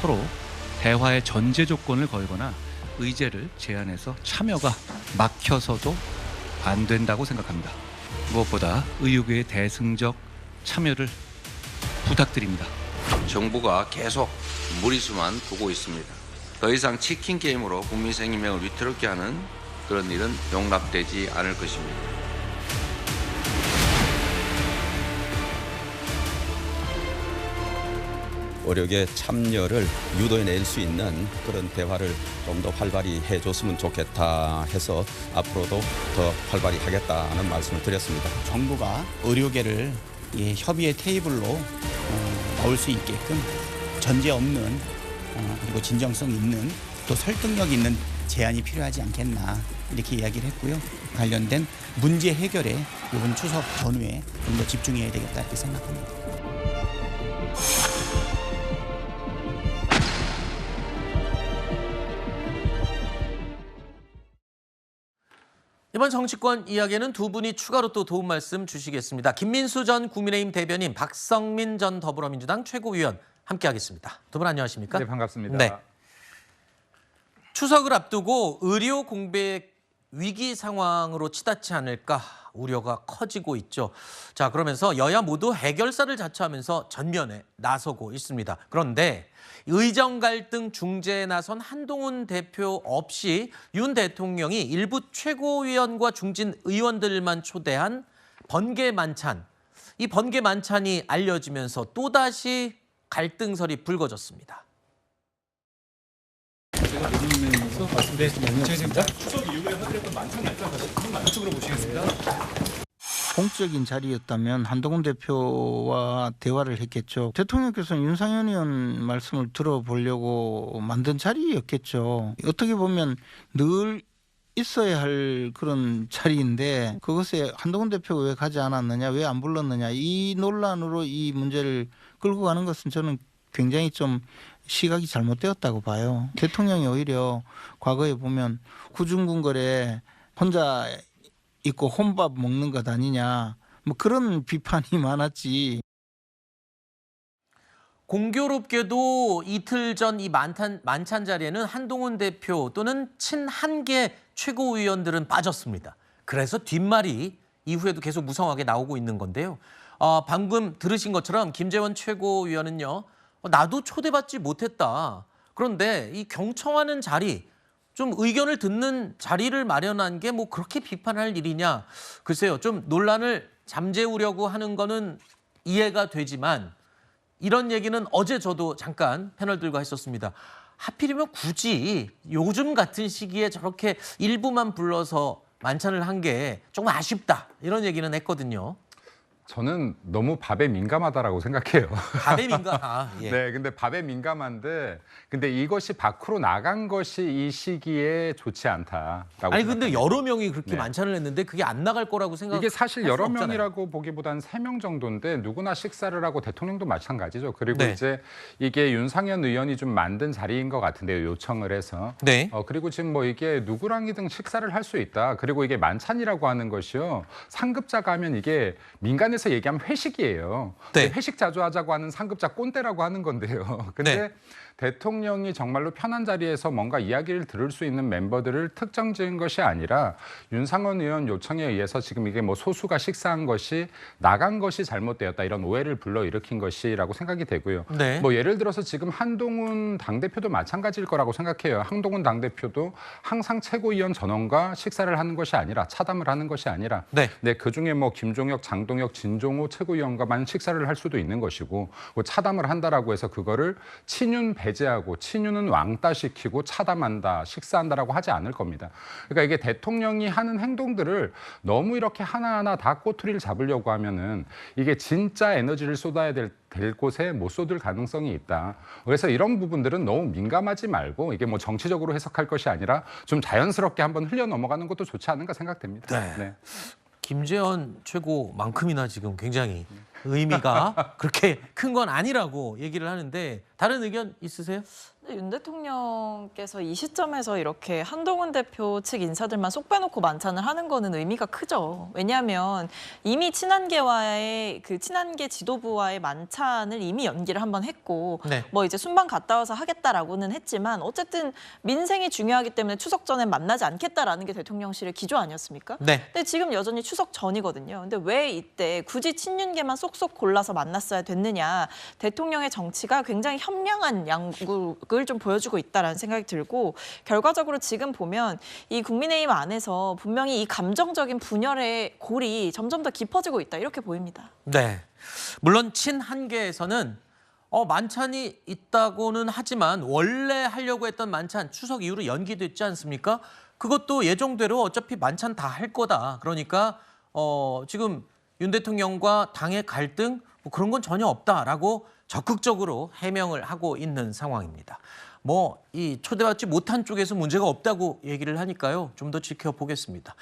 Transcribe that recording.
서로 대화의 전제 조건을 걸거나 의제를 제안해서 참여가 막혀서도 안 된다고 생각합니다. 무엇보다 의료계의 대승적 참여를 부탁드립니다. 정부가 계속 무리수만 두고 있습니다. 더 이상 치킨 게임으로 국민 생명을 위태롭게 하는 그런 일은 용납되지 않을 것입니다. 의료계 참여를 유도해낼 수 있는 그런 대화를 좀 더 활발히 해줬으면 좋겠다 해서 앞으로도 더 활발히 하겠다는 말씀을 드렸습니다. 정부가 의료계를 협의의 테이블로 나올 수 있게끔 전제 없는 그리고 진정성 있는 또 설득력 있는 제안이 필요하지 않겠나 이렇게 이야기를 했고요. 관련된 문제 해결에 이번 추석 전후에 좀 더 집중해야 되겠다 이렇게 생각합니다. 이번 정치권 이야기는 두 분이 추가로 또 도움 말씀 주시겠습니다. 김민수 전 국민의힘 대변인, 박성민 전 더불어민주당 최고위원 함께하겠습니다. 두 분 안녕하십니까? 네, 반갑습니다. 네. 추석을 앞두고 의료 공백 위기 상황으로 치닫지 않을까 우려가 커지고 있죠. 자, 그러면서 여야 모두 해결사를 자처하면서 전면에 나서고 있습니다. 그런데 의정 갈등 중재에 나선 한동훈 대표 없이 윤 대통령이 일부 최고위원과 중진 의원들만 초대한 번개 만찬. 이 번개 만찬이 알려지면서 또다시 갈등설이 불거졌습니다. 제가 내리면서 말씀드리겠습니다. 추석 이후에 하드랬던 만찬 날짜 다시 큰 만축으로 보시겠습니다. 공적인 자리였다면 한동훈 대표와 대화를 했겠죠. 대통령께서는 윤상현 의원 말씀을 들어보려고 만든 자리였겠죠. 어떻게 보면 늘 있어야 할 그런 자리인데 그것에 한동훈 대표가 왜 가지 않았느냐, 왜 안 불렀느냐 이 논란으로 이 문제를 끌고 가는 것은 저는 굉장히 좀 시각이 잘못되었다고 봐요. 대통령이 오히려 과거에 보면 구중궁궐에 혼자 있고 혼밥 먹는 것 아니냐 뭐 그런 비판이 많았지. 공교롭게도 이틀 전 이 만찬 자리에는 한동훈 대표 또는 친한계 최고위원들은 빠졌습니다. 그래서 뒷말이 이후에도 계속 무성하게 나오고 있는 건데요. 방금 들으신 것처럼 김재원 최고위원은요. 나도 초대받지 못했다. 그런데 이 경청하는 자리, 좀 의견을 듣는 자리를 마련한 게 뭐 그렇게 비판할 일이냐. 글쎄요. 좀 논란을 잠재우려고 하는 거는 이해가 되지만 이런 얘기는 어제 저도 잠깐 패널들과 했었습니다. 하필이면 굳이 요즘 같은 시기에 저렇게 일부만 불러서 만찬을 한 게 조금 아쉽다. 이런 얘기는 했거든요. 저는 너무 밥에 민감하다라고 생각해요. 밥에 민감. 예. 네, 근데 밥에 민감한데, 근데 이것이 밖으로 나간 것이 이 시기에 좋지 않다라고. 아니 근데 생각합니다. 여러 명이 그렇게 네. 만찬을 했는데 그게 안 나갈 거라고 생각. 이게 사실 여러 명이라고 보기보단 3명 정도인데 누구나 식사를 하고 대통령도 마찬가지죠. 그리고 네. 이제 이게 윤상현 의원이 좀 만든 자리인 것 같은데요. 요청을 해서. 네. 그리고 지금 뭐 이게 누구랑이든 식사를 할 수 있다. 그리고 이게 만찬이라고 하는 것이요. 상급자가 하면 이게 민간에서 얘기하면 회식이에요. 네. 회식 자주 하자고 하는 상급자 꼰대라고 하는 건데요. 근데 네. 대통령이 정말로 편한 자리에서 뭔가 이야기를 들을 수 있는 멤버들을 특정 지은 것이 아니라 윤상현 의원 요청에 의해서 지금 이게 뭐 소수가 식사한 것이 나간 것이 잘못되었다 이런 오해를 불러일으킨 것이라고 생각이 되고요. 네. 뭐 예를 들어서 지금 한동훈 당대표도 마찬가지일 거라고 생각해요. 한동훈 당대표도 항상 최고위원 전원과 식사를 하는 것이 아니라 차담을 하는 것이 아니라 네. 그중에 뭐 김종혁, 장동혁, 진종호 최고위원과만 식사를 할 수도 있는 것이고 뭐 차담을 한다라고 해서 그거를 친윤 배제하고 친윤은 왕따시키고 차담한다, 식사한다라고 하지 않을 겁니다. 그러니까 이게 대통령이 하는 행동들을 너무 이렇게 하나하나 다 꼬투리를 잡으려고 하면은 이게 진짜 에너지를 쏟아야 될 곳에 못 쏟을 가능성이 있다. 그래서 이런 부분들은 너무 민감하지 말고 이게 뭐 정치적으로 해석할 것이 아니라 좀 자연스럽게 한번 흘려 넘어가는 것도 좋지 않은가 생각됩니다. 네. 김재원 최고만큼이나 지금 굉장히 의미가 그렇게 큰 건 아니라고 얘기를 하는데 다른 의견 있으세요? 윤 대통령께서 이 시점에서 이렇게 한동훈 대표 측 인사들만 쏙 빼놓고 만찬을 하는 거는 의미가 크죠. 왜냐하면 이미 친한계와의 그 친한계 지도부와의 만찬을 이미 연기를 한번 했고 네. 뭐 이제 순방 갔다 와서 하겠다라고는 했지만 어쨌든 민생이 중요하기 때문에 추석 전에 만나지 않겠다라는 게 대통령실의 기조 아니었습니까? 네. 근데 지금 여전히 추석 전이거든요. 근데 왜 이때 굳이 친윤계만 쏙쏙 골라서 만났어야 됐느냐. 대통령의 정치가 굉장히 현명한 양국을 좀 보여주고 있다라는 생각이 들고 결과적으로 지금 보면 이 국민의힘 안에서 분명히 이 감정적인 분열의 골이 점점 더 깊어지고 있다 이렇게 보입니다. 네. 물론 친한계에서는 만찬이 있다고는 하지만 원래 하려고 했던 만찬 추석 이후로 연기됐지 않습니까? 그것도 예정대로 어차피 만찬 다 할 거다. 그러니까 지금 윤 대통령과 당의 갈등 뭐 그런 건 전혀 없다라고 적극적으로 해명을 하고 있는 상황입니다. 뭐 이 초대받지 못한 쪽에서 문제가 없다고 얘기를 하니까요. 좀 더 지켜보겠습니다.